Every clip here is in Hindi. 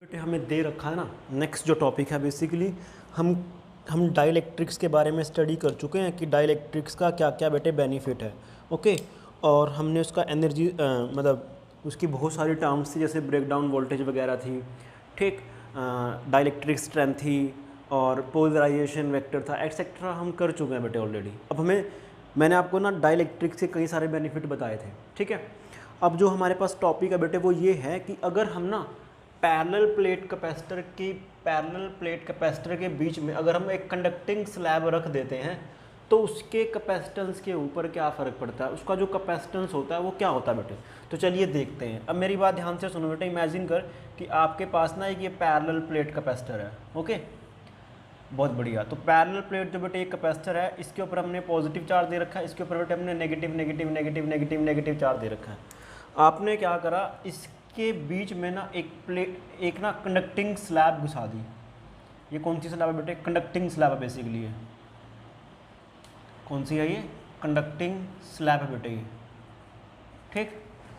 बेटे हमें दे रखा है ना। नेक्स्ट जो टॉपिक है बेसिकली हम डाइलेक्ट्रिक्स के बारे में स्टडी कर चुके हैं कि डाइलेक्ट्रिक्स का क्या क्या बेटे बेनिफिट है। ओके, और हमने उसका एनर्जी मतलब उसकी बहुत सारी टर्म्स थी, जैसे ब्रेकडाउन वोल्टेज वगैरह थी, ठीक, डाइलेक्ट्रिक स्ट्रेंथ थी और पोलराइजेशन वेक्टर था, एक्सेट्रा हम कर चुके हैं बेटे ऑलरेडी। अब मैंने आपको ना डाइलेक्ट्रिक्स के कई सारे बेनिफिट बताए थे, ठीक है। अब जो हमारे पास टॉपिक है बेटे वो ये है कि अगर हम ना पैरेलल प्लेट कैपेसिटर के बीच में अगर हम एक कंडक्टिंग स्लैब रख देते हैं तो उसके कैपेसिटेंस के ऊपर क्या फ़र्क पड़ता है, उसका जो कैपेसिटेंस होता है वो क्या होता है बेटे। तो चलिए देखते हैं। अब मेरी बात ध्यान से सुनो बेटे, इमेजिन कर कि आपके पास ना एक ये पैरेलल प्लेट कैपेसिटर है। ओके, बहुत बढ़िया। तो पैरेलल प्लेट जो बेटे एक कैपेसिटर है, इसके ऊपर हमने पॉजिटिव चार्ज दे रखा है, इसके ऊपर बेटे हमने negative negative negative negative negative charge दे रखा है। आपने क्या करा, इसके बीच में ना एक ना कंडक्टिंग स्लैब घुसा दी। ये कौन सी स्लैब है बेटे? कंडक्टिंग स्लैब है बेसिकली। है कौन सी है ये? कंडक्टिंग स्लैब है बेटे ये, ठीक।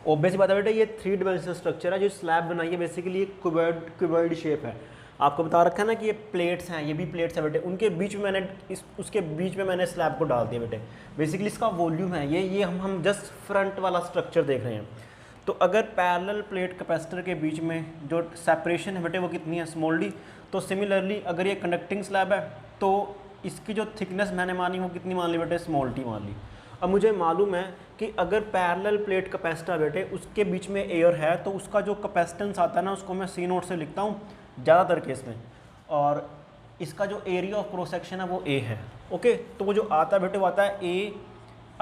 ऑब्वियस बात है बेटे, ये 3 डायमेंशनल स्ट्रक्चर है। जो स्लैब बनाई है बेसिकली एक क्यूबॉइड शेप है। आपको बता रखा है ना कि ये प्लेट्स हैं, ये भी प्लेट्स है बेटे, उनके बीच में उसके बीच में मैंने स्लैब को डाल दिया बेटे। बेसिकली इसका वॉल्यूम है ये हम जस्ट फ्रंट वाला स्ट्रक्चर देख रहे हैं। तो अगर पैरेलल प्लेट कैपेसिटर के बीच में जो सेपरेशन है बेटे वो कितनी है? Small D. तो सिमिलरली अगर ये कंडक्टिंग स्लैब है तो इसकी जो थिकनेस मैंने मानी वो कितनी मान ली बेटे? स्मॉल टी मान ली। अब मुझे मालूम है कि अगर पैरेलल प्लेट कैपेसिटर बेटे उसके बीच में एयर है तो उसका जो कैपेसिटेंस आता है ना उसको मैं सी नोट से लिखता हूँ ज़्यादातर केस में, और इसका जो एरिया ऑफ क्रॉस सेक्शन है वो ए है। ओके, तो वो जो आता है बेटे वो आता है ए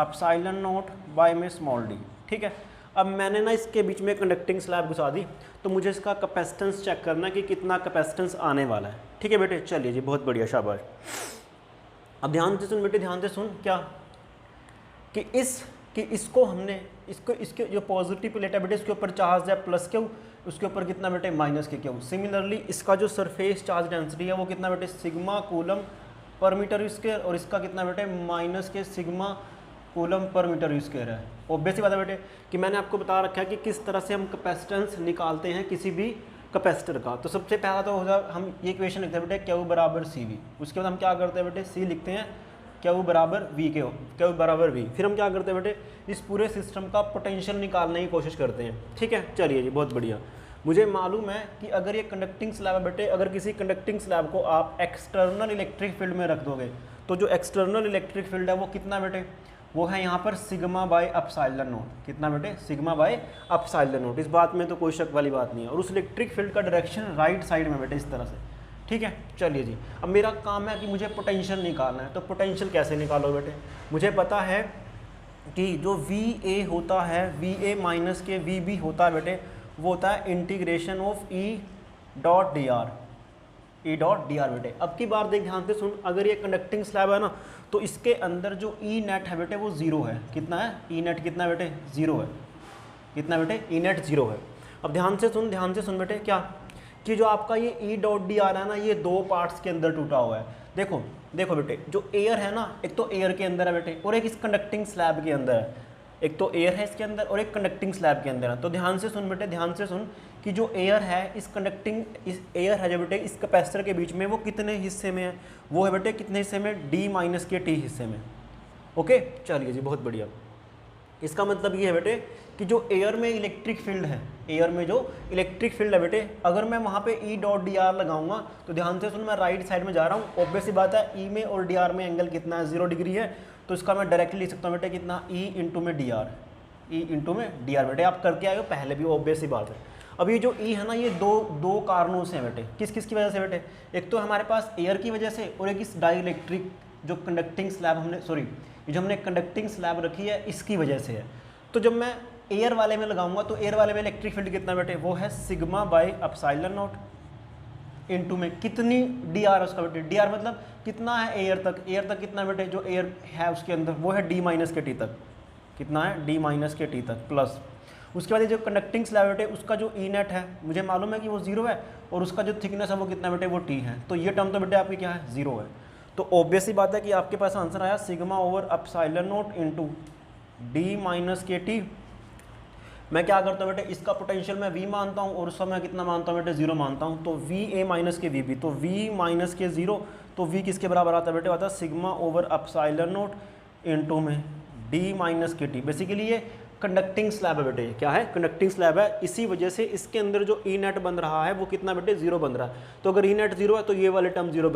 एप्सिलॉन नॉट बाय में स्मॉल डी, ठीक है। अब मैंने ना इसके बीच में कंडक्टिंग स्लैब घुसा दी, तो मुझे इसका कैपेसिटेंस चेक करना है कि कितना कैपेसिटेंस आने वाला है, ठीक है बेटे। चलिए जी, बहुत बढ़िया, शाबाश। अब ध्यान से सुन बेटे, ध्यान से सुन क्या कि इसको हमने इसके जो पॉजिटिव प्लेट है बेटे इसके ऊपर चार्ज है प्लस क्यू, उसके ऊपर कितना बेटे? माइनस के क्यू। सिमिलरली इसका जो सरफेस चार्ज डेंसिटी है वो कितना बेटे? Sigma coulomb per metre square, और इसका कितना बेटे? माइनस के sigma coulomb per metre square है। ऑब्वियसली बात है बेटे कि मैंने आपको बता रखा है कि किस तरह से हम कैपेसिटेंस निकालते हैं किसी भी कैपेसिटर का। तो सबसे पहला तो होगा हम ये इक्वेशन लिखते हैं बेटे क्यू बराबर सी वी। उसके बाद हम क्या करते हैं बेटे? सी लिखते हैं, क्यू बराबर वी के, क्यू बराबर वी। फिर हम क्या करते हैं बेटे? इस पूरे सिस्टम का पोटेंशियल निकालने की कोशिश करते हैं, ठीक है। चलिए जी, बहुत बढ़िया। मुझे मालूम है कि अगर ये कंडक्टिंग स्लैब है बेटे, अगर किसी कंडक्टिंग स्लैब को आप एक्सटर्नल इलेक्ट्रिक फील्ड में रख दोगे तो जो एक्सटर्नल इलेक्ट्रिक फील्ड है वो कितना बेटे? वो है यहाँ पर सिग्मा बाय एप्सिलॉन नॉट। कितना बेटे? Sigma by epsilon not. इस बात में तो कोई शक वाली बात नहीं है। और उस इलेक्ट्रिक फील्ड का डायरेक्शन राइट साइड में बेटे, इस तरह से, ठीक है। चलिए जी, अब मेरा काम है कि मुझे पोटेंशियल निकालना है। तो पोटेंशियल कैसे निकालो बेटे? मुझे पता है कि जो वी ए होता है, वी ए माइनस के वी बी होता है बेटे, वो होता है integration of E dot D R, E dot D R बेटे। अब की बार देख ध्यान से सुन, अगर ये कंडक्टिंग स्लैब है ना तो इसके अंदर जो ई नेट है बेटे वो जीरो है। कितना है? ई नेट कितना बेटे? जीरो है। कितना बेटे? ई नेट जीरो है। अब ध्यान से सुन बेटे, क्या कि जो आपका ये ई डॉट डी आर है ना, ये 2 पार्ट्स के अंदर टूटा हुआ है। देखो बेटे, जो एयर है ना, एक तो एयर के अंदर है बेटे और एक इस कंडक्टिंग स्लैब के अंदर है। एक तो एयर है इसके अंदर और एक कंडक्टिंग स्लैब के अंदर है। तो ध्यान से सुन बेटे, ध्यान से सुन कि जो एयर है इस एयर है जो बेटे इस कैपेसिटर के बीच में, वो कितने हिस्से में है? वो है बेटे कितने हिस्से में? डी माइनस के टी हिस्से में। ओके, चलिए जी, बहुत बढ़िया। इसका मतलब ये है बेटे कि जो एयर में इलेक्ट्रिक फील्ड है, एयर में जो इलेक्ट्रिक फील्ड है बेटे, अगर मैं वहाँ पे ई डॉट डी आर लगाऊंगा तो ध्यान से सुन, मैं राइट साइड में जा रहा हूँ। ऑब्वियसली बात है, ई में और डी आर में एंगल कितना है? 0 डिग्री है। तो इसका मैं डायरेक्टली लिख सकता हूँ बेटे कितना? ई इंटू में डी आर, ई इंटू में डी आर। बेटे आप करके आए हो पहले भी, ऑब्वियसली बात है। अब ये जो ई है ना, ये दो कारणों से है बेटे। किस किस की वजह से बेटे? एक तो हमारे पास एयर की वजह से, और एक इस डाइलेक्ट्रिक जो कंडक्टिंग स्लैब ये जो हमने कंडक्टिंग स्लैब रखी है इसकी वजह से है। तो जब मैं एयर वाले में लगाऊंगा तो एयर वाले में इलेक्ट्रिक फील्ड कितना बेटे? वो है sigma by epsilon not into में कितनी? डी आर उसका बेटे। डी आर मतलब कितना है एयर तक कितना बेटे? जो एयर है उसके अंदर वो है डी माइनस के टी तक। कितना है? डी माइनस के टी तक प्लस। उसके बाद ये जो कंडक्टिंग स्लैब बेटे उसका जो ई नेट है मुझे मालूम है कि वो 0 है, और उसका जो थिकनेस है वो कितना बेटे? वो टी है। तो ये टर्म तो बेटे आपकी क्या है? 0 है। तो ऑब्वियसली बात है कि आपके पास आंसर आया sigma over epsilon not into D minus के टी मैं क्या करता हूँ बेटे, इसका पोटेंशियल मैं V मानता हूँ और उसका मैं कितना मानता हूँ बेटे, 0 मानता हूँ। तो VA माइनस के VB, तो V माइनस के 0, तो V किसके बराबर आता है बेटे, आता है sigma over epsilon not into में D माइनस के T। बेसिकली ये कंडक्टिंग स्लैब है बेटे, क्या है, कंडक्टिंग स्लैब है। इसी वजह से इसके अंदर जो ई नेट बन रहा है वो कितना बेटे, 0 बन रहा है। तो अगर ई नेट 0 है तो ये वाले टर्म 0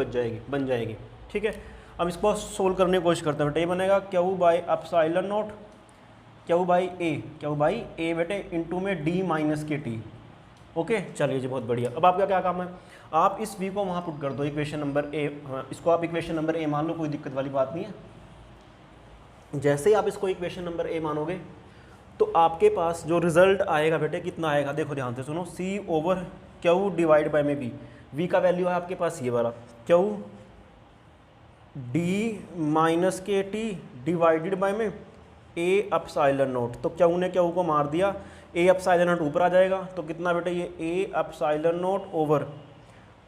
बन जाएगी। ठीक है, अब इसको सोल्व करने की कोशिश करते हैं बेटे। ये बनेगा Q by epsilon not, Q by A बेटे इंटू में डी माइनस के टी। ओके, चलिए जी, बहुत बढ़िया। अब आपका क्या काम है, आप इस वी को वहाँ पुट कर दो, इक्वेशन नंबर ए, इसको आप इक्वेशन नंबर ए मान लो, कोई दिक्कत वाली बात नहीं है। जैसे ही आप इसको इक्वेशन नंबर ए मानोगे तो आपके पास जो रिजल्ट आएगा बेटे, कितना आएगा, देखो ध्यान से सुनो, सी ओवर क्यू डिवाइड बाई में बी। वी का वैल्यू है आपके पास ये वाला, क्यू डी माइनस के टी डिवाइडेड बाई में ए एप्सिलॉन नॉट। तो क्यू ने क्यू को मार दिया, ए एप्सिलॉन नॉट ऊपर आ जाएगा, तो कितना बेटे, ये ए epsilon not over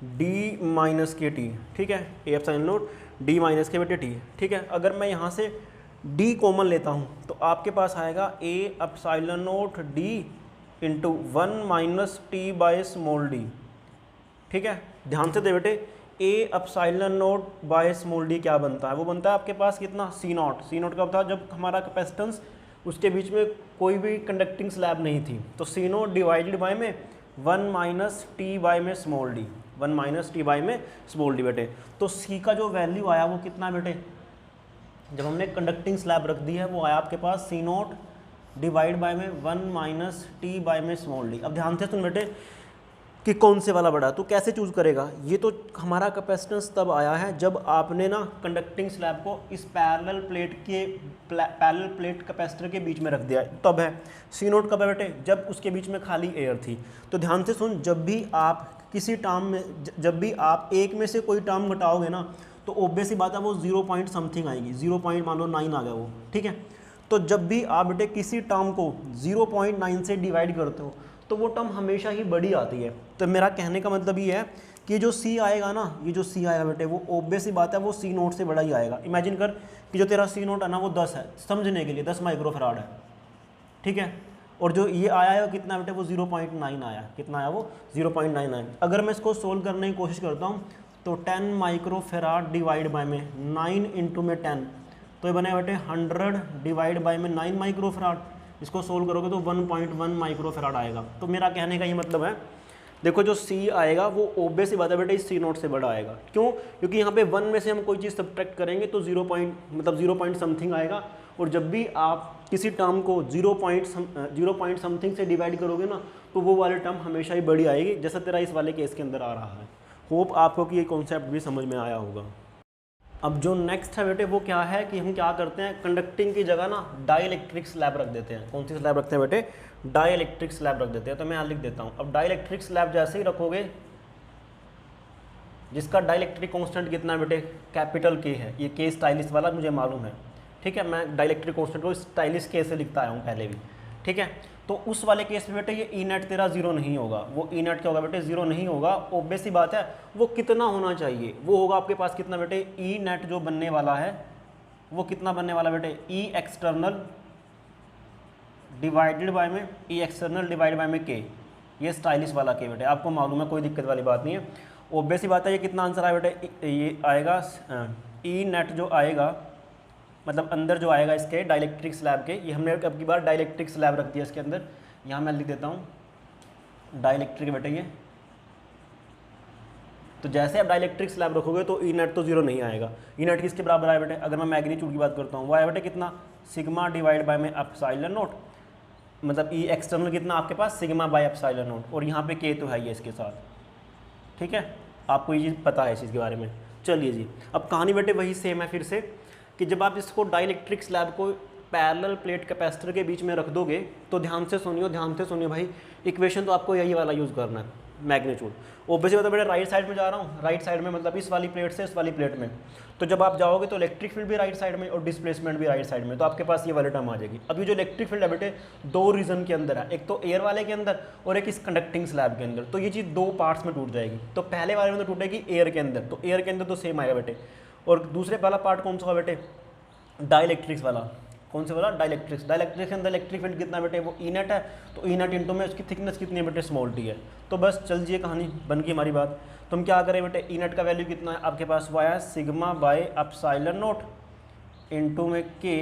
D minus के टी। ठीक है, ए एप्सिलॉन नॉट डी माइनस के बेटे टी। ठीक है, अगर मैं यहाँ से d कॉमन लेता हूँ तो आपके पास आएगा a epsilon not d into 1 minus T by small D. ठीक है, ध्यान से दे बेटे, a epsilon not by small D क्या बनता है, वो बनता है आपके पास कितना, सी नॉट। सी नॉट कब था, जब हमारा कैपेसिटेंस उसके बीच में कोई भी कंडक्टिंग स्लैब नहीं थी। तो सी नॉट डिवाइडेड बाई में 1 माइनस टी बाई में small D, 1 minus T by में स्मॉल डी बेटे। तो सी का जो वैल्यू आया वो कितना बेटे, जब हमने कंडक्टिंग स्लैब रख दी है वो आया आपके पास सी नॉट डिवाइड बाय में 1 माइनस टी बाय में स्मॉल डी। अब ध्यान से सुन बेटे कि कौन से वाला बड़ा, तो कैसे चूज़ करेगा। ये तो हमारा कैपेसिटेंस तब आया है जब आपने ना कंडक्टिंग स्लैब को इस पैरेलल प्लेट कैपेसिटर के बीच में रख दिया, तब है। सी नोट कब है बेटे, जब उसके बीच में खाली एयर थी। तो ध्यान से सुन, जब भी आप किसी टर्म में, जब भी आप एक में से कोई टर्म घटाओगे ना, तो ऑब्वियस सी बात है वो 0 पॉइंट समथिंग आएगी, 0 पॉइंट मान लो 9 आ गया वो। ठीक है, तो जब भी आप बेटे किसी टर्म को 0.9 से डिवाइड करते हो तो वो टर्म हमेशा ही बड़ी आती है। तो मेरा कहने का मतलब ये है कि जो सी आएगा ना, ये जो सी आएगा बेटे, वो ऑब्वियस सी बात है वो सी नोट से बड़ा ही आएगा। इमेजिन कर कि जो तेरा सी नोट है ना वो 10 है, समझने के लिए 10 माइक्रोफराड है। ठीक है, और जो ये आया है वो कितना बेटे, वो 0.9 आया। कितना आया वो, 0.9 आया। अगर मैं इसको सोल्व करने की कोशिश करता हूँ तो 10 माइक्रोफेराड डिवाइड बाय में 9 इंटू में 10, तो ये बने बेटे 100 डिवाइड बाय में 9 माइक्रोफेराड। इसको सोल्व करोगे तो 1.1 माइक्रोफेराड आएगा। तो मेरा कहने का ये मतलब है, देखो जो C आएगा वो ऑब्वियस सी बात है बेटे इस C नोट से बड़ा आएगा। क्यों, क्योंकि यहाँ पे 1 में से हम कोई चीज़ सब्ट्रैक्ट करेंगे तो 0 पॉइंट समथिंग आएगा। और जब भी आप किसी टर्म को 0 पॉइंट समथिंग से डिवाइड करोगे ना, तो वो वाले टर्म हमेशा ही बड़ी आएगी, जैसा तेरा इस वाले केस के अंदर आ रहा है। होप आपको कि ये कॉन्सेप्ट भी समझ में आया होगा। अब जो नेक्स्ट है बेटे वो क्या है कि हम क्या करते हैं, कंडक्टिंग की जगह ना डाइलेक्ट्रिक स्लैब रख देते हैं। कौन सी स्लैब रखते हैं बेटे, डाइलेक्ट्रिक स्लैब रख देते हैं। तो मैं यहाँ लिख देता हूँ। अब डाइलेक्ट्रिक स्लैब जैसे ही रखोगे, जिसका डाइलेक्ट्रिक कांस्टेंट कितना है बेटे, कैपिटल के है। ये के स्टाइलिश वाला मुझे मालूम है। ठीक है, मैं डाइलेक्ट्रिक कांस्टेंट को स्टाइलिश के से लिखता आया हूँ पहले भी। ठीक है, तो उस वाले केस में बेटे ये ई नेट तेरा 0 नहीं होगा। वो ई नेट क्या होगा बेटे, 0 नहीं होगा। ऑब्वियस सी बात है, वो कितना होना चाहिए, वो होगा आपके पास कितना बेटे, ई नेट जो बनने वाला है वो कितना बनने वाला बेटे, ई एक्सटर्नल डिवाइडेड बाय में, ई एक्सटर्नल डिवाइड बाय में के। ये स्टाइलिश वाला के बेटे, आपको मालूम है, कोई दिक्कत वाली बात नहीं है। ऑब्वियस सी बात है, ये कितना आंसर आया बेटे, ये आएगा ई नेट जो आएगा, मतलब अंदर जो आएगा इसके डाइलेक्ट्रिक स्लैब के। ये हमने अब की बार डाइलेक्ट्रिक स्लैब रख दिया इसके अंदर। यहाँ मैं लिख देता हूँ डाइलेक्ट्रिक बेटे ये। तो जैसे आप डाइलेक्ट्रिक स्लैब रखोगे तो ई नेट तो 0 नहीं आएगा। ई नेट किसके बराबर आया बेटे, अगर मैं मैग्नीट्यूड की बात करता हूँ वो आया बेटे कितना, सिग्मा डिवाइड बाय में एप्सिलॉन नॉट, मतलब ई एक्सटर्नल कितना आपके पास, सिग्मा बाय एप्सिलॉन नॉट। और यहाँ पे के तो है ही इसके साथ। ठीक है, आपको ये चीज़ पता है इस चीज़ के बारे में। चलिए जी, अब कहानी बेटे वही सेम है फिर से, कि जब आप इसको डाइलेक्ट्रिक स्लैब को पैरेलल प्लेट कैपेसिटर के बीच में रख दोगे तो ध्यान से सुनियो भाई, इक्वेशन तो आपको यही वाला यूज़ करना है, मैग्नीट्यूड। ऑब्वियसली मतलब बेटा राइट साइड में जा रहा हूँ, राइट साइड में मतलब इस वाली प्लेट से इस वाली प्लेट में। तो जब आप जाओगे तो इलेक्ट्रिक फील्ड भी राइट साइड में और डिस्प्लेसमेंट भी राइट साइड में, तो आपके पास ये वाली टर्म आ जाएगी। अभी जो इलेक्ट्रिक फील्ड है बेटे 2 रीजन के अंदर है, एक तो एयर वाले के अंदर और एक इस कंडक्टिंग स्लैब के अंदर। तो ये चीज़ 2 पार्ट्स में टूट जाएगी। तो पहले वाले में तो टूटेगी एयर के अंदर, तो एयर के अंदर तो सेम आएगा बेटे। और दूसरे वाला पार्ट कौन सा होगा बेटे, डाइलेक्ट्रिक्स वाला। कौन से वाला, डाइलेक्ट्रिक्स। डाइलेक्ट्रिक्स के अंदर इलेक्ट्रिक फील्ड कितना बेटे, वो ई नेट है, तो ई नेट इंटू में उसकी थिकनेस कितनी है बेटे, स्मॉल टी है। तो बस चल जी कहानी बन गई हमारी बात। तो हम क्या करें बेटे, ई नेट का वैल्यू कितना है आपके पास, वो आया sigma by epsilon not into में के,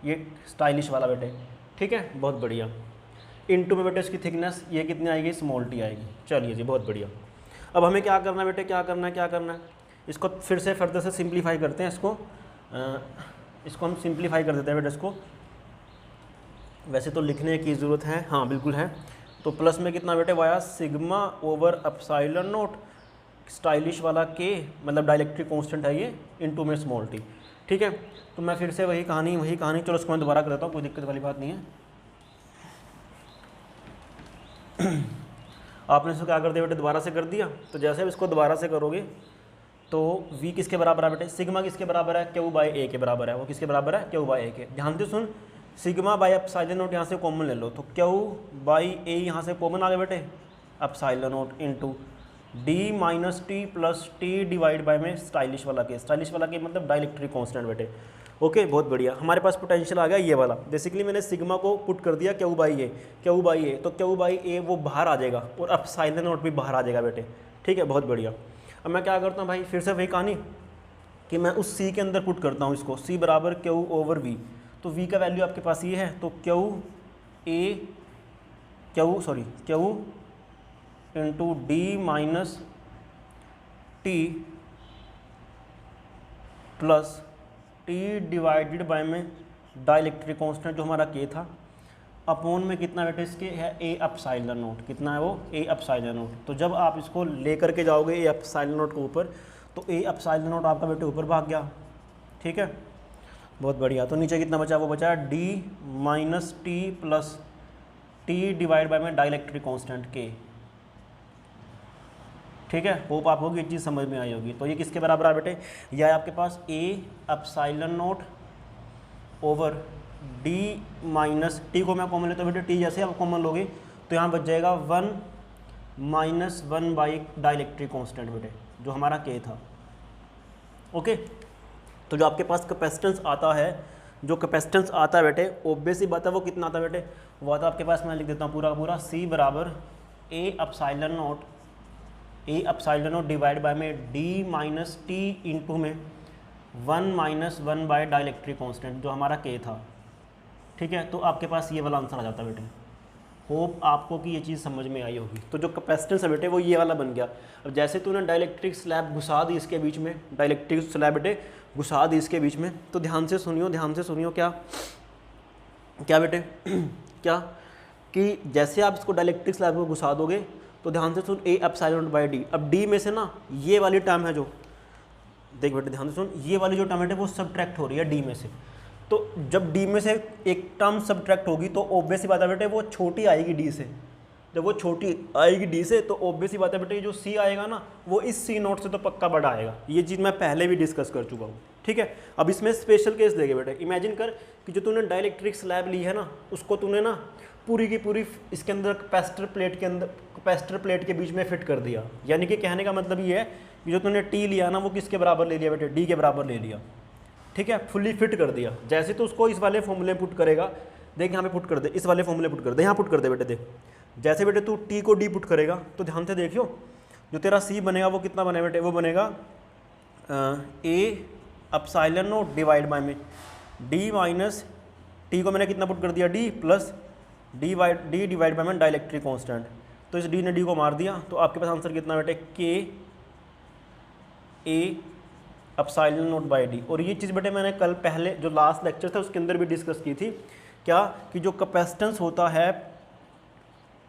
ये स्टाइलिश वाला बेटे, ठीक है, बहुत बढ़िया। इंटू में बेटे उसकी थिकनेस ये कितनी आएगी, स्मॉल टी आएगी। चलिए जी, बहुत बढ़िया। अब हमें क्या करना है बेटे, क्या करना है, इसको फिर से फर्दर से सिंप्लीफाई करते हैं। इसको हम सिंप्लीफाई कर देते हैं बेटे इसको। वैसे तो लिखने की ज़रूरत है, हाँ बिल्कुल है। तो प्लस में कितना बेटे via, sigma over epsilon not stylish वाला के, मतलब डाइलेक्ट्रिक कांस्टेंट है ये, इनटू में स्मॉल टी, ठीक है। तो मैं फिर से वही कहानी, चलो उसको मैं दोबारा कर देता हूँ, कोई दिक्कत वाली बात नहीं है। आपने इसको क्या कर दिया बेटे, दोबारा से कर दिया। तो जैसे अब इसको दोबारा से करोगे तो v किसके बराबर है बेटे, सिग्मा किसके बराबर है, क्यू बाई ए के बराबर है। वो किसके बराबर है, क्यू बाई ए के। ध्यान से सुन, सिग्मा बाई एप्सिलॉन नॉट यहाँ से कॉमन ले लो, तो क्यू बाई ए यहाँ से कॉमन आ गया बेटे, epsilon not into D minus T plus T divide by में स्टाइलिश वाला के। स्टाइलिश वाला के मतलब डाइलेक्ट्रिक कांस्टेंट बेटे। ओके, बहुत बढ़िया। हमारे पास पोटेंशियल आ गया ये वाला। बेसिकली मैंने सिग्मा को पुट कर दिया क्यू बाई ए, तो क्यू बाई ए वो बाहर आ जाएगा और एप्सिलॉन नॉट भी बाहर आ जाएगा बेटे, ठीक है, बहुत बढ़िया। अब मैं क्या करता हूँ भाई, फिर से वही कहानी कि मैं उस सी के अंदर पुट करता हूँ इसको, सी बराबर क्यू ओवर वी। तो वी का वैल्यू आपके पास ये है, तो Q into D minus T plus T divided by में डाइलेक्ट्रिक कांस्टेंट जो हमारा के था, अपॉन में कितना बेटे इसके है, ए एप्सिलॉन नॉट। कितना है वो, ए एप्सिलॉन नॉट। तो जब आप इसको ले करके जाओगे ए एप्सिलॉन नॉट के ऊपर, तो ए एप्सिलॉन नॉट आपका बेटे ऊपर भाग गया, ठीक है, बहुत बढ़िया। तो नीचे कितना बचा, वो बचा D minus T plus T divide by में डाइलेक्ट्रिक कांस्टेंट के, ठीक है। होप आपको ये चीज़ समझ में आई होगी। तो ये किसके बराबर है बेटे, यह है आपके पास A epsilon not over D minus T को मैं कॉमन लेता हूँ बेटे, टी जैसे आप कॉमन लोगे तो यहाँ बच जाएगा 1 माइनस 1 बाई डाइलेक्ट्रिक कांस्टेंट बेटे, जो हमारा के था। ओके, तो जो आपके पास कैपेसिटेंस आता है, बेटे, ऑब्वियस ही बात है वो कितना आता है बेटे, वो आता है आपके पास, मैं लिख देता हूँ पूरा सी बराबर ए एप्सिलॉन नॉट डिवाइड बाय में डी माइनस टी इंटू में 1 माइनस 1 बाय डाइलेक्ट्रिक कांस्टेंट जो हमारा के था, ठीक है। तो आपके पास ये वाला आंसर आ जाता है बेटे। होप आपको कि ये चीज़ समझ में आई होगी। तो जो कैपेसिटेंस है बेटे वो ये वाला बन गया। अब जैसे तूने डाइलेक्ट्रिक स्लैब घुसा दी इसके बीच में, डाइलेक्ट्रिक स्लैब बेटे घुसा दी इसके बीच में, तो ध्यान से सुनियो क्या बेटे क्या कि जैसे आप इसको डाइलेक्ट्रिक स्लैब को घुसा दोगे तो ध्यान से सुन, ए एप्सिलॉन बाई डी। अब डी में से ना ये वाली टर्म है जो, देख बेटे ध्यान से सुन, ये वाली जो टर्म है वो सब्ट्रैक्ट हो रही है डी में से। तो जब डी में से एक टर्म सब्ट्रैक्ट होगी तो ऑब्वियस ही बात है बेटे वो छोटी आएगी डी से। जब वो छोटी आएगी डी से तो ऑब्वियस ही बात है बेटे जो सी आएगा ना वो इस सी नोट से तो पक्का बड़ा आएगा। ये चीज़ मैं पहले भी डिस्कस कर चुका हूँ, ठीक है। अब इसमें स्पेशल केस देंगे बेटे। इमेजिन कर कि जो तूने डाइलेक्ट्रिक स्लैब ली है ना, उसको तूने ना पूरी की पूरी इसके अंदर कैपेसिटर प्लेट के बीच में फिट कर दिया। यानी कि कहने का मतलब ये है कि जो तूने टी लिया ना वो किसके बराबर ले लिया बेटे, डी के बराबर ले लिया, ठीक है, फुल्ली फिट कर दिया। जैसे तो उसको इस वाले फॉर्मूले पुट करेगा, देख यहाँ पे पुट कर दे, इस वाले फॉर्मूले पुट कर दे, यहाँ पुट कर दे बेटे, देख जैसे बेटे तू टी को डी पुट करेगा तो ध्यान से देखियो जो तेरा सी बनेगा वो कितना बनेगा बेटे, वो बनेगा ए एप्सिलॉन नॉट डिवाइड बाय में डी माइनस टी को मैंने कितना पुट कर दिया, D plus D divide by में डाइलेक्ट्रिक कांस्टेंट। तो इस डी ने डी को मार दिया, तो आपके पास आंसर कितना बेटे, के ए एप्सिलॉन नॉट बाई डी। और ये चीज़ बेटे मैंने कल पहले जो लास्ट लेक्चर था उसके अंदर भी डिस्कस की थी, क्या कि जो कैपेसिटेंस होता है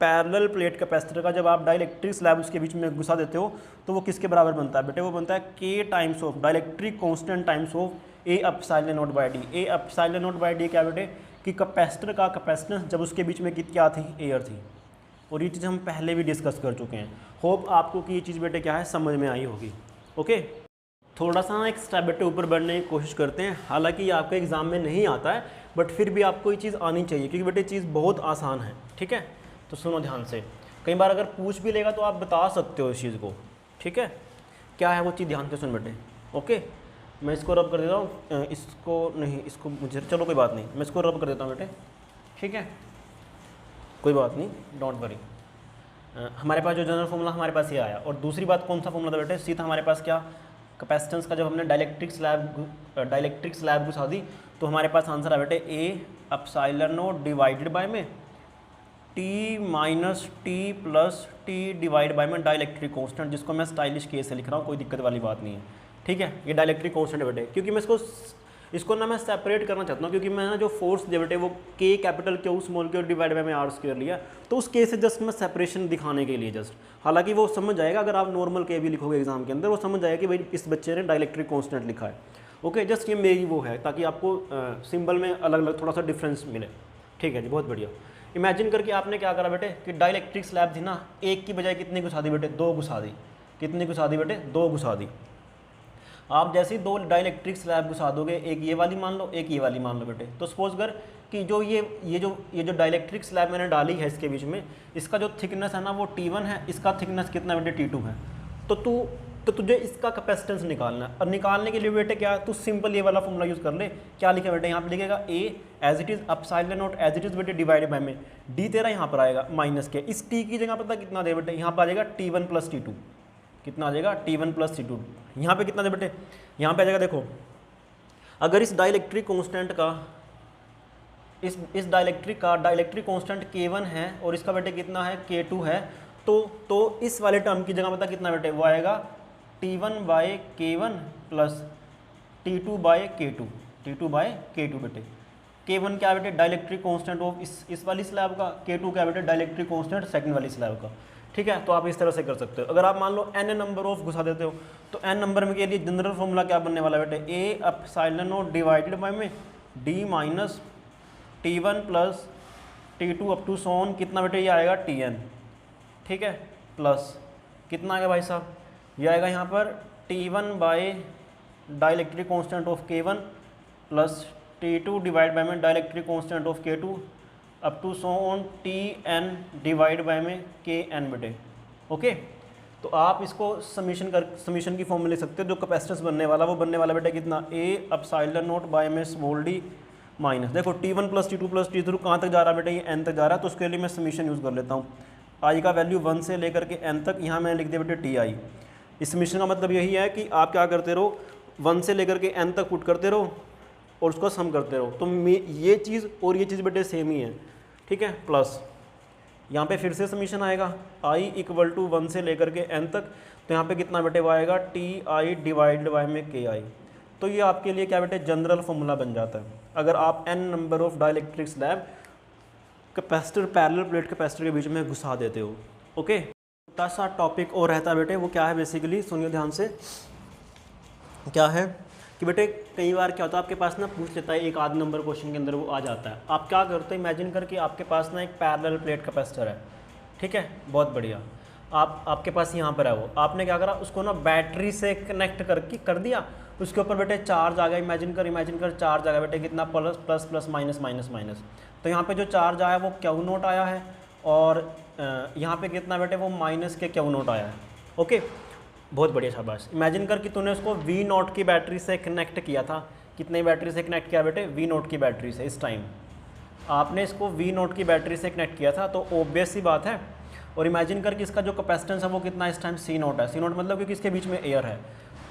पैरेलल प्लेट कैपेसिटर का, जब आप डाइलेक्ट्रिक स्लैब उसके बीच में घुसा देते हो तो वो किसके बराबर बनता है बेटे, वो बनता है के times of dielectric constant times of A epsilon not by D. A epsilon not by D क्या बेटे कि कैपेसिटर का कैपेसिटेंस जब उसके बीच में क्या थी, एयर थी। और ये चीज़ हम पहले भी डिस्कस कर चुके हैं। होप आपको कि ये चीज़ बेटे क्या है समझ में आई होगी। ओके, थोड़ा सा एक स्टेप बेटे ऊपर बढ़ने की कोशिश करते हैं। हालांकि ये आपके एग्जाम में नहीं आता है बट फिर भी आपको ये चीज़ आनी चाहिए क्योंकि बेटे चीज़ बहुत आसान है, ठीक है। तो सुनो ध्यान से, कई बार अगर पूछ भी लेगा तो आप बता सकते हो इस चीज़ को, ठीक है। क्या है वो चीज़, ध्यान से सुन बेटे। ओके, मैं इसको रब कर देता हूँ, इसको नहीं, इसको मुझे, चलो कोई बात नहीं, मैं इसको रब कर देता हूँ बेटे, ठीक है, कोई बात नहीं, डोंट वरी। हमारे पास जो जनरल फॉर्मूला हमारे पास ये आया। और दूसरी बात कौन सा फॉर्मूला था बेटे, सीधा हमारे पास क्या, कैपेसिटेंस का, जब हमने डाइलेक्ट्रिक स्लैब घुसा दी तो हमारे पास आंसर आ बेटे A epsilon not divided by में T minus T plus T divide by में डाइलेक्ट्रिक कांस्टेंट, जिसको मैं स्टाइलिश केस से लिख रहा हूँ, कोई दिक्कत वाली बात नहीं है, ठीक है। ये डाइलेक्ट्रिक कांस्टेंट है बेटे, क्योंकि मैं इसको ना मैं सेपरेट करना चाहता हूँ, क्योंकि मैं ना जो फोर्स दिया बेटे वो के capital Q small Q divide by में आर स्क्वायर लिया, तो उस के से जस्ट मैं सेपरेशन दिखाने के लिए जस्ट, हालांकि वो समझ जाएगा अगर आप नॉर्मल के भी लिखोगे एग्जाम के अंदर, वो समझ जाएगा कि भाई इस बच्चे ने डाइलेक्ट्रिक कांस्टेंट लिखा है, ओके। जस्ट ये मेरी वो है ताकि आपको सिंबल में अलग अलग थोड़ा सा डिफरेंस मिले, ठीक है जी, बहुत बढ़िया। इमेजिन करके आपने क्या करा बेटे कि डाइलेक्ट्रिक स्लैब थी ना, एक की बजाय कितनी घुसा दी बेटे, 2 घुसा दी, कितनी घुसा दी बेटे, 2 घुसा दी। आप जैसे ही 2 डाइलेक्ट्रिक स्लैब घुसा दोगे, एक ये वाली मान लो, एक ये वाली मान लो बेटे, तो सपोज कर कि जो ये जो डाइलेक्ट्रिक स्लैब मैंने डाली है इसके बीच में, इसका जो थिकनेस है ना वो T1 है, इसका थिकनेस कितना बेटे T2 है, तो तुझे इसका कैपेसिटेंस निकालना है। और निकालने के लिए बेटे क्या, तू सिंपल ये वाला फॉर्मूला यूज़ कर ले, क्या लिखा बेटे, यहाँ पे लिखेगा A as it is epsilon not as it is बेटे डिवाइडेड बाय में डी तेरा यहाँ पर आएगा माइनस के, इस टी की जगह पता कितना दे बेटे, यहाँ पर आ जाएगा T1 प्लस T2, कितना आ जाएगा T1 प्लस T2, यहाँ पे कितना दे बेटे, यहाँ पे आ जाएगा, देखो अगर इस डाइलेक्ट्रिक कांस्टेंट का इस डाइलेक्ट्रिक कांस्टेंट K1 है और इसका बेटे कितना है K2 है, तो इस वाले टर्म की जगह पता कितना बेटे, वो आएगा T1 bye K1 plus T2 bye K2 बेटे। K1 क्या बेटे, डाइलेक्ट्रिक कांस्टेंट ऑफ इस वाली स्लैब का, K2 क्या बेटे, डाइलेक्ट्रिक कांस्टेंट सेकंड वाली स्लैब का, ठीक है। तो आप इस तरह से कर सकते हो। अगर आप मान लो n नंबर ऑफ घुसा देते हो तो n नंबर में के लिए जनरल फॉर्मूला क्या बनने वाला बेटे, A epsilon not divided by में d minus T1 plus T2 up to so on कितना बेटे, ये आएगा Tn, ठीक है, प्लस कितना आएगा भाई साहब, ये आएगा यहाँ पर T1 by dielectric constant of K1 plus T2 divide by में dielectric constant of K2 up to so on Tn divide by में Kn बेटे, ओके। तो आप इसको समीशन की फॉर्म में लिख सकते हो। जो कैपेसिटेंस बनने वाला वो बनने वाला बेटे कितना, ए एप्सिलॉन नॉट बाय में स्मॉल डी माइनस, देखो T1 plus T2 plus T3 कहाँ तक जा रहा है बेटे, ये n तक जा रहा है, तो उसके लिए मैं समीशन यूज़ कर लेता हूँ। आई का वैल्यू 1 से लेकर के n तक, यहाँ मैंने लिख दिया बेटे Ti। इस समीशन का मतलब यही है कि आप क्या करते रहो, 1 से लेकर के n तक पुट करते रहो और उसको सम करते रहो, तो ये चीज़ और ये चीज़ बेटे सेम ही है, ठीक है। प्लस यहाँ पे फिर से समीशन आएगा i इक्वल टू 1 से लेकर के n तक, तो यहाँ पे कितना बेटे वो आएगा Ti डिवाइडेड बाय में Ki। तो ये आपके लिए क्या बेटे जनरल फॉर्मूला बन जाता है। अगर आप n number of dielectric slab capacitor parallel plate capacitor के बीच में घुसा देते हो, ओके। छोटा सा टॉपिक और रहता है बेटे, वो क्या है बेसिकली, सुनिए ध्यान से, क्या है कि बेटे कई बार क्या होता है आपके पास ना पूछ लेता है, एक आध नंबर क्वेश्चन के अंदर वो आ जाता है। आप क्या करते हो, इमेजिन करके आपके पास ना एक पैरेलल प्लेट कैपेसिटर है, ठीक है, बहुत बढ़िया, आपके पास यहाँ पर है वो, आपने क्या करा, उसको ना बैटरी से कनेक्ट कर दिया, उसके ऊपर बेटे चार्ज आ गया, इमेजिन कर चार्ज आ गया बेटे कितना, plus plus plus minus minus minus, तो यहाँ पे जो चार्ज आया वो Q0 आया है, और यहाँ पे कितना बेटे वो माइनस के Q0 आया है, ओके, बहुत बढ़िया शाबाश। इमेजिन कर कि तूने उसको V0 की बैटरी से कनेक्ट किया था, कितनी बैटरी से कनेक्ट किया बेटे, V0 की बैटरी से, इस टाइम आपने इसको V0 की बैटरी से कनेक्ट किया था, तो ऑब्वियस सी बात है। और इमेजिन कर कि इसका जो कैपेसिटेंस है वो कितना इस टाइम C0 है, C0 मतलब क्योंकि इसके बीच में एयर है,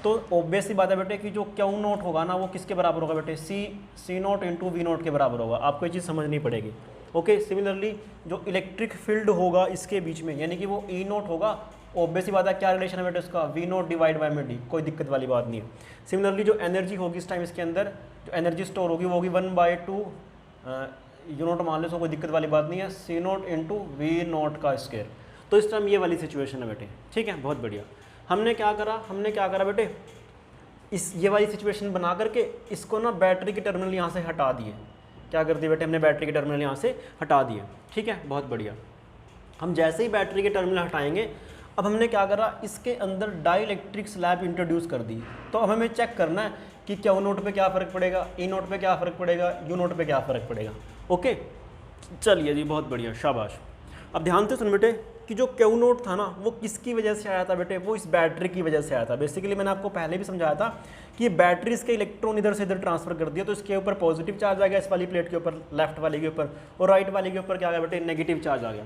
तो ऑब्वियस सी बात है बेटे कि जो Q0 होगा ना वो किसके बराबर होगा बेटे, C0 इंटू V0 के बराबर होगा। आपको ये चीज़ समझनी पड़ेगी, ओके। सिमिलरली जो इलेक्ट्रिक फील्ड होगा इसके बीच में, यानी कि वो E0 होगा, ऑब्वियस सी बात है क्या रिलेशन है बेटे उसका, V0 डिवाइड बाय में D, कोई दिक्कत वाली बात नहीं है। सिमिलरली जो एनर्जी होगी इस टाइम इसके अंदर, जो एनर्जी स्टोर होगी वो होगी 1/2 U0 मान लो, सो कोई दिक्कत वाली बात नहीं है, C0 इंटू V0 का स्क्वायर। तो इस टाइम ये वाली सिचुएशन है बेटे, ठीक है, बहुत बढ़िया। हमने क्या करा बेटे, ये वाली सिचुएशन बना करके इसको ना बैटरी के टर्मिनल यहाँ से हटा दिए। क्या कर दिए बेटे, हमने बैटरी के टर्मिनल यहाँ से हटा दिए, ठीक है, बहुत बढ़िया। हम जैसे ही बैटरी के टर्मिनल हटाएंगे, अब हमने क्या करा, इसके अंदर डाइलेक्ट्रिक स्लैब इंट्रोड्यूस कर दी। तो अब हमें चेक करना है कि Q0 पे क्या फ़र्क पड़ेगा, E0 पे क्या फ़र्क पड़ेगा, U0 पे क्या फ़र्क पड़ेगा, ओके। चलिए जी, बहुत बढ़िया, शाबाश। अब ध्यान से सुन बेटे, कि जो क्यू नोट था ना वो किसकी वजह से आया था बेटे, वो इस बैटरी की वजह से आया था। बेसिकली मैंने आपको पहले भी समझाया था कि बैटरी इसके इलेक्ट्रॉन इधर से इधर ट्रांसफर कर दिया, तो इसके ऊपर पॉजिटिव चार्ज आ गया इस वाली प्लेट के ऊपर, लेफ्ट वाली के ऊपर, और राइट वाली के ऊपर क्या आ गया बेटे, नेगेटिव चार्ज आ गया।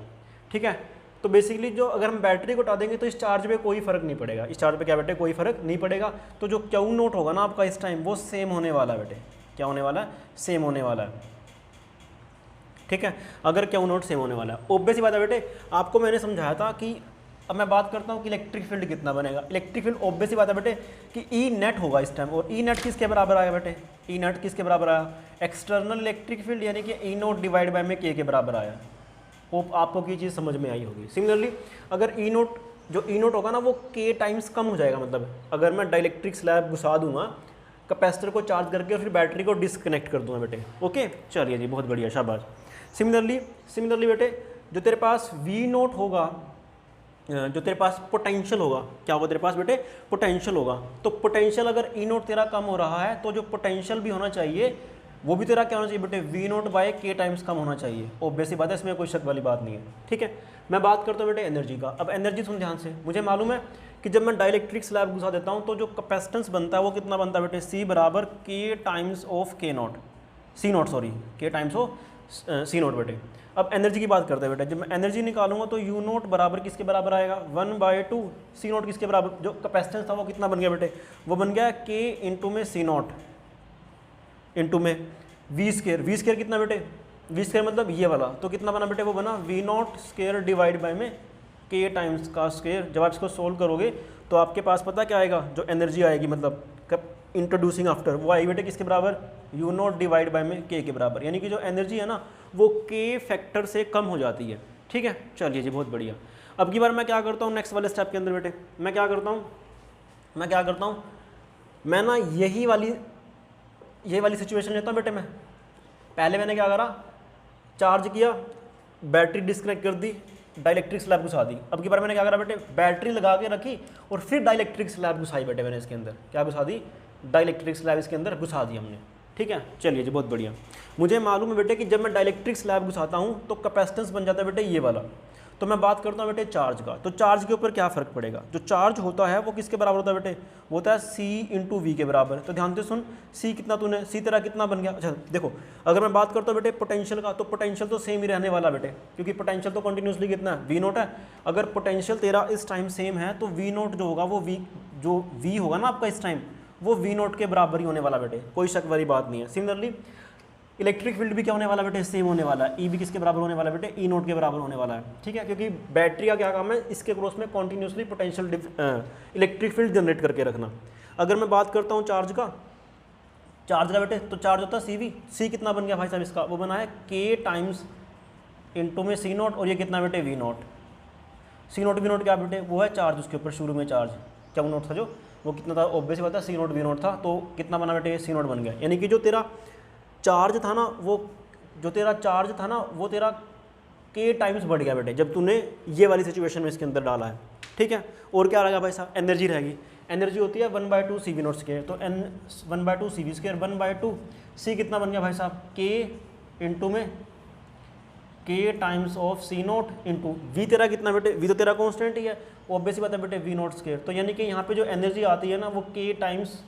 ठीक है, तो बेसिकली जो अगर हम बैटरी को हटा देंगे तो इस चार्ज पे कोई फर्क नहीं पड़ेगा, इस चार्ज पे क्या बेटे कोई फर्क नहीं पड़ेगा। तो जो क्यू नोट होगा ना आपका इस टाइम वो सेम होने वाला है बेटे, क्या होने वाला है, सेम होने वाला है। ठीक है, अगर क्यू नोट सेम होने वाला है, ऑब्वियस बात है बेटे, आपको मैंने समझाया था कि अब मैं बात करता हूँ कि इलेक्ट्रिक फील्ड कितना बनेगा। इलेक्ट्रिक फील्ड ऑब्वियस बात है बेटे कि ई नेट होगा इस टाइम, और ई नेट किसके बराबर आया बेटे, ई नेट किसके बराबर आया, एक्सटर्नल इलेक्ट्रिक फील्ड यानी कि ई नोट डिवाइड बाय में के बराबर आया। होप आपको ये चीज़ समझ में आई होगी। सिमिलरली अगर ई नोट, जो ई नोट होगा ना वो के टाइम्स कम हो जाएगा, मतलब अगर मैं डाइलेक्ट्रिक स्लैब घुसा दूंगा कैपेसिटर को चार्ज करके और फिर बैटरी को डिस्कनेक्ट कर दूंगा बेटे। ओके, चलिए जी, बहुत बढ़िया, शाबाश। सिमिलरली बेटे जो तेरे पास वी नोट होगा, जो तेरे पास पोटेंशियल होगा, क्या होगा तेरे पास बेटे, पोटेंशियल होगा। तो पोटेंशियल अगर ई नोट तेरा कम हो रहा है तो जो पोटेंशियल भी होना चाहिए वो भी तेरा क्या होना चाहिए बेटे, वी नोट बाय के टाइम्स कम होना चाहिए। ऑब्वियस बात है, इसमें कोई शक वाली बात नहीं है। ठीक है, मैं बात करता हूँ बेटे एनर्जी का। अब एनर्जी सुन ध्यान से, मुझे मालूम है कि जब मैं डाइलेक्ट्रिक स्लैब घुसा देता हूँ तो जो कैपेसिटेंस बनता है वो कितना बनता है बेटे, सी बराबर के टाइम्स ऑफ के नॉट, सी नॉट सॉरी, के टाइम्स ऑफ सी नोट बेटे। अब एनर्जी की बात करते हैं बेटे, जब मैं एनर्जी निकालूंगा तो यू नोट बराबर किसके बराबर आएगा, 1/2 सी नोट किसके बराबर, जो कैपेसिटेंस था वो कितना बन गया बेटे, वो बन गया के इंटू में सी नोट इंटू में वी स्केयर। वी स्केयर कितना बेटे, वी स्केयर मतलब ये वाला, तो कितना बना बेटे, वो बना V naught square divide by में के टाइम्स का स्केयर। जब आप इसको सोल्व करोगे तो आपके पास पता क्या आएगा, जो एनर्जी आएगी मतलब इंट्रोड्यूसिंग आफ्टर, वो आएगी बेटे किसके बराबर, यू नॉट डिवाइड बाय में के बराबर। यानी कि जो एनर्जी है ना वो के फैक्टर से कम हो जाती है। ठीक है, चलिए जी, बहुत बढ़िया। अब की बार मैं क्या करता हूँ नेक्स्ट वाले स्टेप के अंदर बेटे, मैं क्या करता हूँ, मैं ना यही वाली सिचुएशन लेता हूँ बेटे। मैं पहले मैंने क्या करा, चार्ज किया, बैटरी डिस्कनेक्ट कर दी, डाइलेक्ट्रिक स्लैब घुसा दी। अब की बार मैंने क्या करा बेटे, बैटरी लगा के रखी और फिर डाइलेक्ट्रिक स्लैब घुसाई बेटे मैंने इसके अंदर, क्या घुसा दी, डाइलेक्ट्रिक स्लैब इसके अंदर घुसा दी हमने। ठीक है, चलिए जी, बहुत बढ़िया। मुझे मालूम है बेटे कि जब मैं डाइलेक्ट्रिक स्लैब घुसाता हूँ तो कैपेसिटेंस बन जाता है बेटे ये वाला। तो मैं बात करता हूँ बेटे चार्ज का, तो चार्ज के ऊपर क्या फ़र्क पड़ेगा, जो चार्ज होता है वो किसके बराबर होता है बेटे, वो होता है सी इंटू वी के बराबर। तो ध्यान से सुन, सी कितना तूने, सी तेरा कितना बन गया। अच्छा देखो, अगर मैं बात करता हूँ बेटे पोटेंशियल का, तो पोटेंशियल तो सेम ही रहने वाला बेटे, क्योंकि पोटेंशियल तो कंटिन्यूसली कितना है, वी नोट है। अगर पोटेंशियल तेरा इस टाइम सेम है तो वी नोट जो होगा वो जो वी होगा ना आपका इस टाइम, वो वी नोट के बराबर ही होने वाला बेटे, कोई शक वाली बात नहीं है। सिमिलरली इलेक्ट्रिक फील्ड भी क्या होने वाला बेटे, सेम होने वाला है। ई भी किसके बराबर होने वाला बेटे, ई नोट के बराबर होने वाला है। ठीक है, क्योंकि बैटरी का क्या काम है, इसके क्रॉस में continuously potential electric field generate करके रखना। अगर मैं बात करता हूँ चार्ज का बेटे, तो चार्ज होता है सी वी। सी कितना बन गया भाई साहब इसका, वो बना है के टाइम्स इंटू में सी नोट, और ये कितना बेटे, V naught. C naught V naught क्या बेटे, वो है चार्ज, उसके ऊपर शुरू में चार्ज क्या नोट था जो, वो कितना था, ऑब्वियस बात है सी नोट वी नोट था, तो कितना बना बेटे, सी नोट बन गया। यानी कि जो तेरा चार्ज था ना वो तेरा के टाइम्स बढ़ गया बेटे, जब तूने ये वाली सिचुएशन में इसके अंदर डाला है। ठीक है, और क्या रहेगा भाई साहब, एनर्जी रहेगी। एनर्जी होती है 1/2 सी वी नोट स्क्वायर, तो एन 1/2 सी वी स्क्वायर, 1/2 सी कितना बन गया भाई साहब, के इंटू में K times of C naught into V. तेरा कितना बेटे, वी तो तेरा कॉन्स्टेंट ही है, ऑब्वियस बात है बेटे, वी नोट स्क्वायर। तो यानी कि यहाँ पे जो एनर्जी आती है ना वो के टाइम्स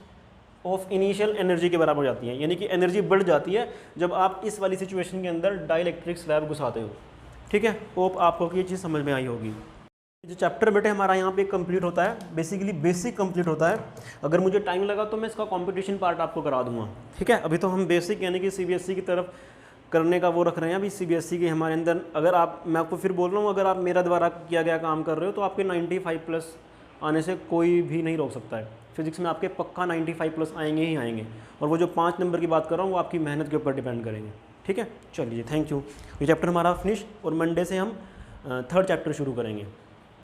ऑफ इनिशियल एनर्जी के बराबर हो जाती है। यानी कि एनर्जी बढ़ जाती है जब आप इस वाली सिचुएशन के अंदर डाइलेक्ट्रिक स्लैब घुसाते हो। ठीक है, होप आपको ये चीज़ समझ में आई होगी। जो चैप्टर बेटे हमारा यहाँ पे कंप्लीट होता है, बेसिकली बेसिक कंप्लीट होता है। अगर मुझे टाइम लगा तो मैं इसका कंपटीशन पार्ट आपको करा दूंगा। ठीक है, अभी तो हम बेसिक यानी कि सीबीएसई की तरफ करने का वो रख रहे हैं। अभी सीबीएसई के हमारे अंदर, अगर आप, मैं आपको फिर बोल रहा हूँ, अगर आप मेरा द्वारा किया गया काम कर रहे हो तो आपके 95+ आने से कोई भी नहीं रोक सकता है। फिजिक्स में आपके पक्का 95+ आएंगे ही आएंगे, और वो जो 5 नंबर की बात कर रहा हूँ वो आपकी मेहनत के ऊपर डिपेंड करेंगे। ठीक है, चलिए थैंक यू। ये चैप्टर हमारा फिनिश, और मंडे से हम 3rd चैप्टर शुरू करेंगे।